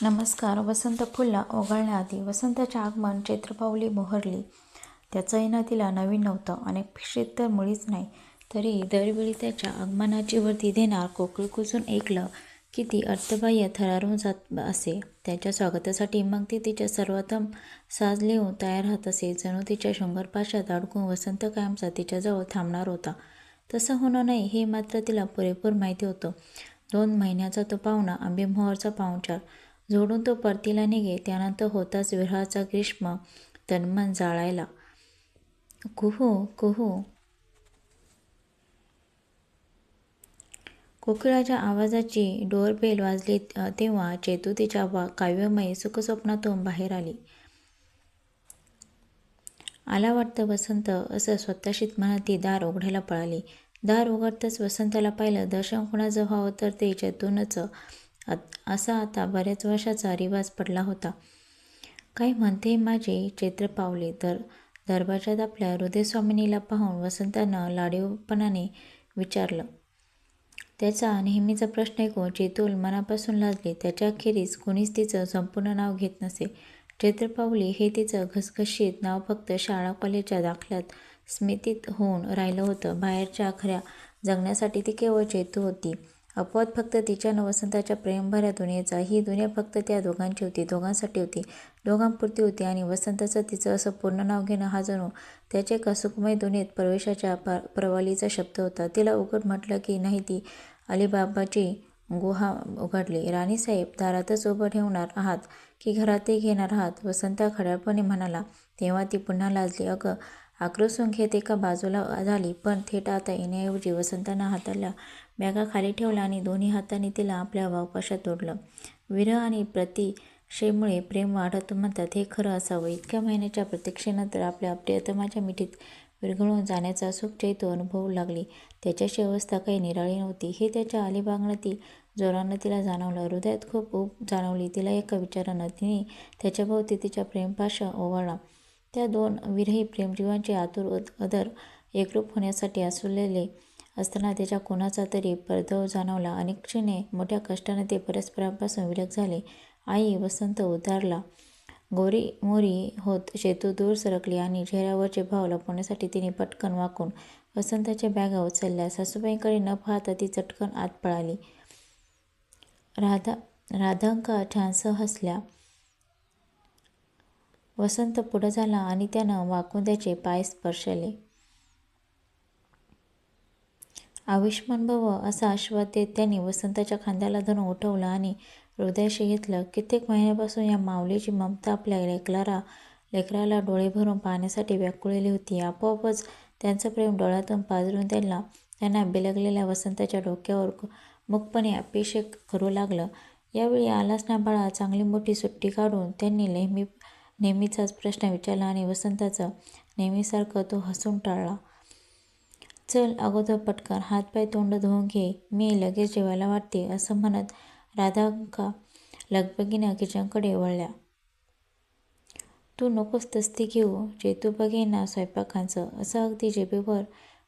नमस्कार. वसंत फुलला ओघळण्याआधी वसंताचे आगमन चैत्र पाऊली मोहरली. त्याचं येणं तिला नवीन नव्हतं, अनपेक्षित तर मुळीच नाही. तरी दरवेळी त्याच्या आगमनाची वर्दी देणार कोकिळ कुजून ऐकलं की ती अर्थबाह्य थरारून जात असे. त्याच्या स्वागतासाठी मग ती तिच्या सर्वोत्तम साज लिहून तयार राहत असे. जणू तिच्या शृंगारपाशात अडकून वसंत कायमचा तिच्याजवळ थांबणार होता. तसं होणार नाही हे मात्र तिला पुरेपूर माहिती होतं. 2 महिन्याचा तो पाहुणा, आंबेमोहोरचा पाहुणचार जोडून तो परतीला निघे. त्यानंतर होताच विरहाचा ग्रीष्म तनमन जाळायला. कुहू कुहू कोकिळाच्या आवाजाची डोरबेल वाजली तेव्हा चेतू तिच्या काव्यमयी सुखस्वप्नातून बाहेर आली. आला वाटतं वसंत, असं स्वतःशीच म्हणत ती दार उघडायला पळाली. दार उघडताच वसंताला पाहिलं. दर्शन कुणाचं व्हावं तर ते चेतूनचं. असा आता बऱ्याच वर्षाचा रिवाज पडला होता. काय म्हणते माझे चैत्र पावले? दरवाजात आपल्या हृदयस्वामिनीला पाहून वसंतानं लाडीवपणाने विचारलं. त्याचा नेहमीचा प्रश्न ऐकून चेतू मनापासून लाजली. त्याच्याखेरीज कुणीच तिचं संपूर्ण नाव घेत नसे. चैत्र पावली हे तिचं घसघशीत नाव फक्त शाळा कॉलेजच्या दाखल्यात स्मृतीत होऊन राहिलं होतं. बाहेरच्या खऱ्या जगण्यासाठी ती केवळ चेतू होती. अपवाद फक्त तिच्या न वसंताच्या प्रेमभऱ्या दुनियेचा. ही दुनिया फक्त त्या दोघांची होती, दोघांसाठी होती, दोघांपुरती होती. आणि वसंताचं तिचं असं पूर्ण नाव घेणं हा जणू त्याच्या एका सुखमय दुनियेत प्रवेशाच्या परवालीचा शब्द होता. तिला उघड म्हटलं की नाही ती अलिबाबाची गुहा उघडली. राणीसाहेब, दारातच उभं ठेवणार आहात की घरातही घेणार आहात? वसंत खड्याळपणे म्हणाला. तेव्हा ती पुन्हा लाजली. अगं, आक्रोशून घेत एका बाजूला झाली. पण थेट आता येण्याऐवजी वसंतानं हाताला बॅगा खाली ठेवल्या आणि दोन्ही हातांनी तिला आपल्या वावपाशात ओढलं. विरह आणि प्रतीक्षेमुळे प्रेम वाढतं म्हणतात, हे खरं असावं. इतक्या महिन्याच्या प्रतीक्षेनंतर आपल्या प्रियतमाच्या मिठीत विरघळून जाण्याचा सुख चैतू अनुभवू लागली. त्याच्याशी अवस्था काही निराळी नव्हती हे त्याच्या अलिबागणातील जोरानं तिला जाणवलं. हृदयात खूप ऊब जाणवली तिला एका विचारानं. तिने त्याच्याभोवती तिच्या प्रेमपाशा ओवाळला. त्या 2 विरही प्रेमजीवांचे आतुर अधर एकरूप होण्यासाठी आसुसलेले असताना त्याच्या कोणाचा तरी पडदव जाणवला. अनिच्छेने मोठ्या कष्टाने ते परस्परांपासून विलग झाले. आई, वसंत उद्गारला. गोरीमोरी होत चेतू दूर सरकली आणि चेहऱ्यावरचे भाव लपवण्यासाठी तिने पटकन वाकून वसंताच्या बॅगा उचलल्या. सासूबाईंकडे न पाहता ती चटकन आत पळाली. राधांका छानसं हसल्या. वसंत पुढं झाला आणि त्यानं वाकून त्याचे पाय स्पर्शले. आयुष्मान भव असा आशीर्वाद देत त्यांनी वसंताच्या खांद्याला धरून उठवलं आणि हृदयाशी घेतलं. कित्येक महिन्यापासून या माऊलीची ममता आपल्या लेकराला डोळे भरून पाहण्यासाठी व्याकुळलेली होती. आपोआपच त्यांचं प्रेम डोळ्यातून पाझरून त्यांना बिलगलेल्या वसंताच्या डोक्यावर मूकपणे अभिषेक करू लागलं. यावेळी आलास ना बाळा? चांगली मोठी सुट्टी काढून त्यांनी नेहमीचाच प्रश्न विचारला आणि वसंताचं नेहमीसारखं तो हसून टाळला. चल अगोदर पटकन हातपाय तोंड धुवून घे, मी लगेच जेवायला वाटते, असं म्हणत राधांका लगबगीनं किचनकडे वळल्या. तू नकोस तस्ती घेऊ, चेतू बघेन ना स्वयंपाकाचं, असं अगदी जिभेवर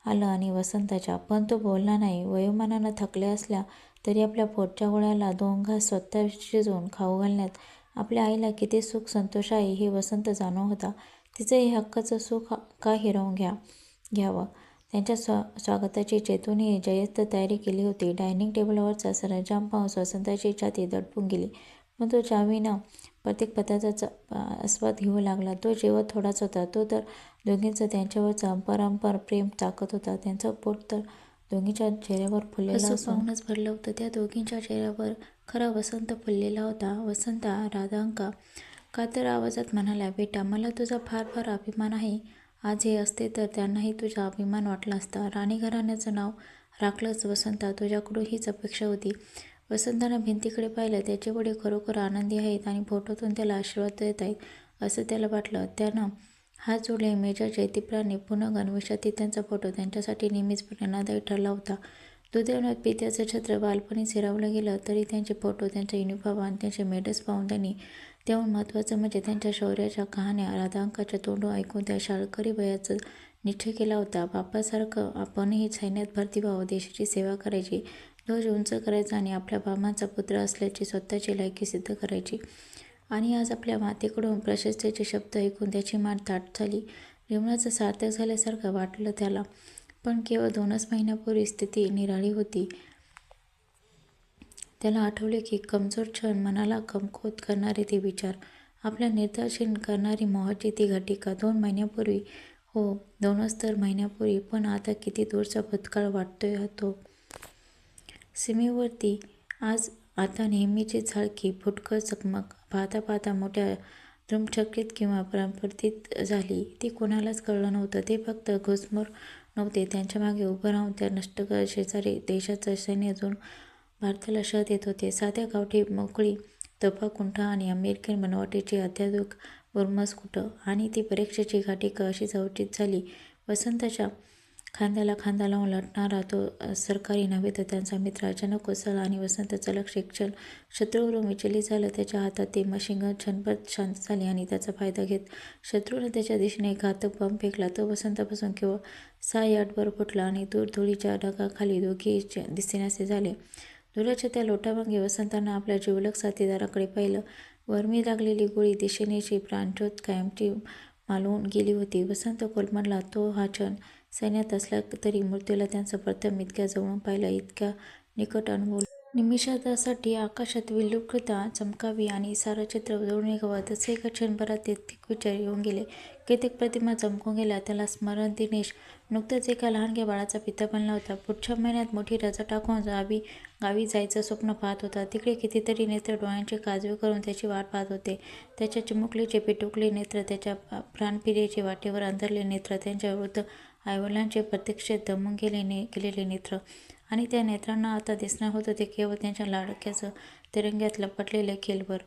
आलं आणि वसंताच्या. पण तो बोलला नाही. वयोमानानं थकल्या असल्या तरी आपल्या पोटच्या गोळ्याला 2 घास स्वतः शिजवून खाऊ घालण्यात आपल्या आईला किती सुख संतोष आहे हे वसंत जाणवत होता. तिचं हे हक्काचं सुख का हिरावून घ्यावं? त्यांच्या स्वागताची चेतूने जय्यत तयारी केली होती. डायनिंग टेबलवरचा सरंजाम पाहून वसंताची छाती दडपून गेली. पण तो चावीनं प्रत्येक पदार्थाचा आस्वाद घेऊ लागला. तो जेवत थोडाच होता. तो तर दोघींचं त्यांच्यावरचं अपरंपार प्रेम चाकत होता. त्यांचं पोट तर दोघींच्या चेहऱ्यावर फुललेलं पाहूनच भरलं होतं. त्या दोघींच्या चेहऱ्यावर खरा वसंत फुललेला होता. वसंता राधांका कातर आवाजात म्हणाल्या, बेटा, मला तुझा फार फार अभिमान आहे. आज हे असते तर त्यांनाही तुझा अभिमान वाटला असता. राणी घराण्याचं नाव राखलंच वसंता, तुझ्याकडून हीच अपेक्षा होती. वसंतानं भिंतीकडे पाहिलं. त्याचे वडील खरोखर आनंदी आहेत आणि फोटोतून त्याला आशीर्वाद देत आहेत असं त्याला वाटलं. त्यानं हात जोडले. मेजर जयदीपराणे पुनर्गणवेशातील त्यांचा फोटो त्यांच्यासाठी नेहमीच प्रेरणादायी ठरला होता. दुर्दैवानं पित्याचं छत्र बालपणीच हिरावलं गेलं तरी त्यांचे फोटो, त्यांचा युनिफॉर्म आणि त्यांचे मेडल्स पाहून त्याहून महत्त्वाचं म्हणजे त्यांच्या शौर्याच्या कहाण्या राधांकाच्या तोंडून ऐकून त्या शाळकरी वयाचा निश्चय केला होता. बापासारखं आपणही सैन्यात भरती व्हावं, देशाची सेवा करायची, ध्वज उंच करायचा आणि आपल्या बाबांचा पुत्र असल्याची स्वतःची लायकी सिद्ध करायची. आणि आज आपल्या मातेकडून प्रशस्तीचे शब्द ऐकून त्याची मान ताठ झाली. जीवनाचं सार्थक झाल्यासारखं वाटलं त्याला. पण केवळ 2च महिन्यापूर्वी स्थिती निराळी होती. त्याला आठवले की कमजोर क्षण, मनाला कमकुवत करणारे ते विचार, आपल्या निर्दाक्षिण्य करणारी मोहाची ती घटिका. 2 महिन्यापूर्वी, हो 2च तर महिन्यापूर्वी, पण आता किती दूरचा भूतकाळ वाटतोय तो. सीमेवरती आता नेहमीची झाळकी फुटकळ चकमक पाहता पाहता मोठ्या धुमचक्रीत किंवा परतीत झाली. ती कोणालाच कळलं नव्हतं. ते फक्त घुसमोर नव्हते, त्यांच्या मागे उभं राहून त्या नष्ट शेजारी देशाचं सैन्य अजून भारताला शह देत होते. साध्या गावठी मोकळी तोफा कुंठा आणि अमेरिकन बनवटीची अत्याधुनिक ब्रह्मोस कुठं. आणि ती परीक्षेची घटिका अशी अवचित झाली. वसंताच्या खांद्याला खांदा लावून लढणारा तो सरकारी नव्हे तर त्यांचा मित्र अचानक कोसळला आणि वसंतचं लक्ष एक क्षण शत्रूवरून विचलित झालं. त्याच्या हातात ते मशीनगन क्षणभर शांत झाले आणि त्याचा फायदा घेत शत्रूने त्याच्या दिशेने एक घातक बॉम्ब फेकला. तो वसंतापासून केवळ 6 यार्डवर फुटला आणि दूर धुळीच्या ढगाखाली दोघेही दिसेनासे झाले. धुराच्या त्या लोटामागे वसंतानं आपल्या जिवलग साथीदाराकडे पाहिलं. वरमी लागलेली गोळी दिशेनेची प्राणज्योत कायमची मालवून गेली होती. वसंत कोलमडला. तो हा क्षण सैन्यात असला तरी मृत्यूला त्यांचं प्रथम इतक्या जवळून पाहिलं, इतक्या निकट अनुभवलं. निमिषासाठी आकाशात विलक्षणता चमकावी आणि सारं चित्र उजळून निघावं, तसे एका क्षणभरात ते विचार येऊन गेले. कित्येक प्रतिमा चमकून गेल्या. त्याला स्मरण, दिनेश नुकतंच एका लहानग्या बाळाचा पिता बनला होता. पुढच्या महिन्यात मोठी रजा टाकून गावी जायचं स्वप्न पाहत होता. तिकडे कितीतरी नेत्र डोळ्यांचे काजवे करून त्याची वाट पाहत होते. त्याच्या चिमुकलीचे पेटुकले नेत्र, त्याच्या प्राणप्रियेचे वाटेवर अंधारले नेत्र, त्यांच्या वृद्ध आईवडिलांचे प्रतीक्षेत दमून गेलेले नेत्र. आणि त्या नेत्रांना आता दिसणार होतं ते केवळ त्यांच्या लाडक्याचं तिरंग्यात लपटलेलं केलभर.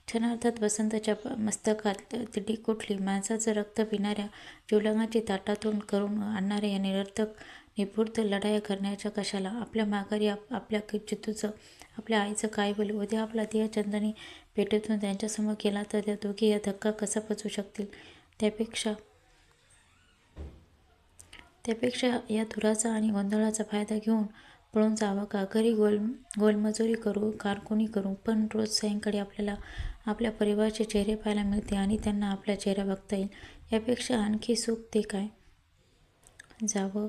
क्षणार्धात वसंतच्या मस्तकात तिडीक उठली. माणसाचं रक्त पिणाऱ्या जीवलगांची ताटातून करून आणणाऱ्या या निरर्थक निभृत लढाया करण्याच्या कशाला? आपल्या माघारी आपल्या जितूचं, आपल्या आईचं काय होईल? उद्या आपला देह चंदनी पेटेतून त्यांच्यासमोर गेला तर त्या दोघी या धक्का कसा पचवू शकतील? त्यापेक्षा या धुराचा आणि गोंधळाचा फायदा घेऊन पळून जावं का? घरी गोलमजुरी करू, कारकुनी करू, पण रोज सायंकाळी आपल्याला आपल्या परिवाराचे चेहरे पाहायला मिळते आणि त्यांना आपला चेहरा बघता येईल. यापेक्षा आणखी सुख ते काय? जावं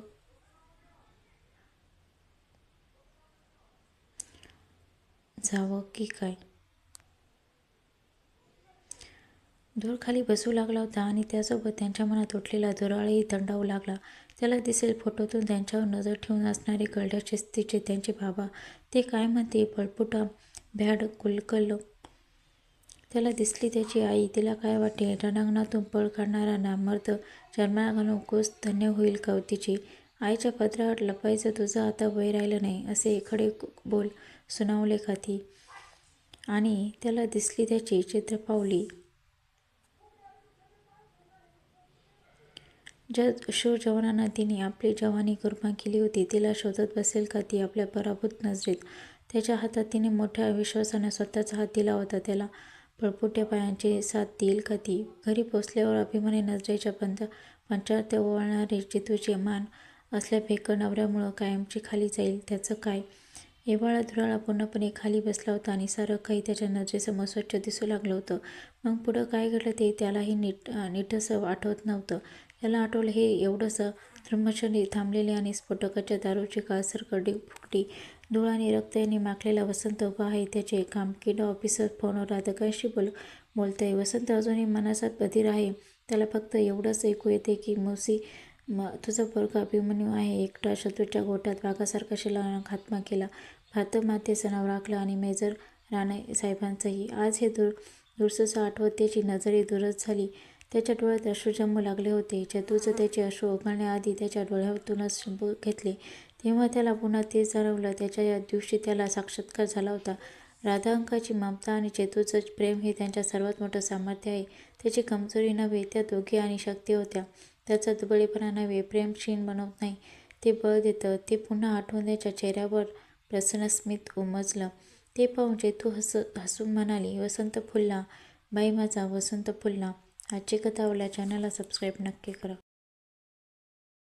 की काय? धूर खाली बसू लागला होता आणि त्यासोबत त्यांच्या मनात उठलेला धुराळही थंडावू लागला. त्याला दिसेल फोटोतून त्यांच्यावर नजर ठेवून असणारे करड्या शिस्तीचे त्यांचे बाबा. ते काय म्हणते, पळपुटा, भ्याड, कुलकल. त्याला दिसली त्याची आई. तिला काय वाटेल? रणांगणातून पळ काढणारा नामर्द जन्माला घालून कूस धन्य होईल का तिची? आईच्या पदरात लपायचं तुझं आता वय राहिलं नाही, असे खडे बोल सुनावले का ती? आणि त्याला दिसली त्याची चित्रपावली. ज्या शूर जवानांना तिने आपली जवानी कुर्बान केली होती, तिला शोधत बसेल का ती आपल्या पराभूत नजरेत? त्याच्या हातात तिने मोठ्या विश्वासानं स्वतःचा हात दिला होता. त्याला पळपुट्या पायांची साथ देईल का ती? घरी पोचल्यावर अभिमानी नजरेच्या पंचाळत्या ओवाळणारे जितूचे मान असल्या भेकड नवऱ्यामुळं कायमची खाली जाईल. त्याचं काय? एवाळा धुराळा पूर्णपणे खाली बसला होता आणि सारं काही त्याच्या नजरेसमोर स्वच्छ दिसू लागलं होतं. मग पुढं काय घडलं ते त्यालाही नीटसं आठवत नव्हतं. त्याला आठवलं हे एवढंसं धर्मक्षणी थांबलेले आणि स्फोटकाच्या दारूची काळसर करडी फुकटी धूळ आणि रक्त यांनी माखलेला वसंत उभा आहे. त्याचे कामकीड ऑफिसर फोनवर राधिकांशी बोलतंय. वसंत अजूनही मनासात बधीर आहे. त्याला फक्त एवढंच ऐकू येते की मौसी, तुझा पोरगा अभिमन्यू आहे. एकटा शत्रूच्या गोट्यात वाघासारखा शिरला, खात्मा केला. भारतमातेचं नाव राखलं आणि मेजर राणे साहेबांचंही. आज हे दूरसं आठवत त्याची नजरही दुरस्त झाली. त्याच्या डोळ्यात अश्रू जमू लागले होते. चेतूचं त्याचे अश्रू ओघळण्याआधी त्याच्या डोळ्यातूनच घेतले, तेव्हा त्याला पुन्हा तेच जाणवलं. त्याच्या या दिवशी त्याला साक्षात्कार झाला होता. राधांकाची ममता आणि चेतूचं प्रेम हे त्यांच्या सर्वात मोठं सामर्थ्य आहे. त्याची कमजोरी नव्हे, त्या दोघी आणि शक्ती होत्या. त्याचा दुबळेपणा नव्हे, प्रेम क्षीण बनवत नाही, ते बळ देतं. ते पुन्हा आठवून त्याच्या चेहऱ्यावर प्रसन्न स्मित उमजलं. ते पाहून चेतू हसून म्हणाली, वसंत फुलला बाई माझा, वसंत फुलला. आजची कथा आवडल्यास चॅनलला सबस्क्राईब नक्की करा.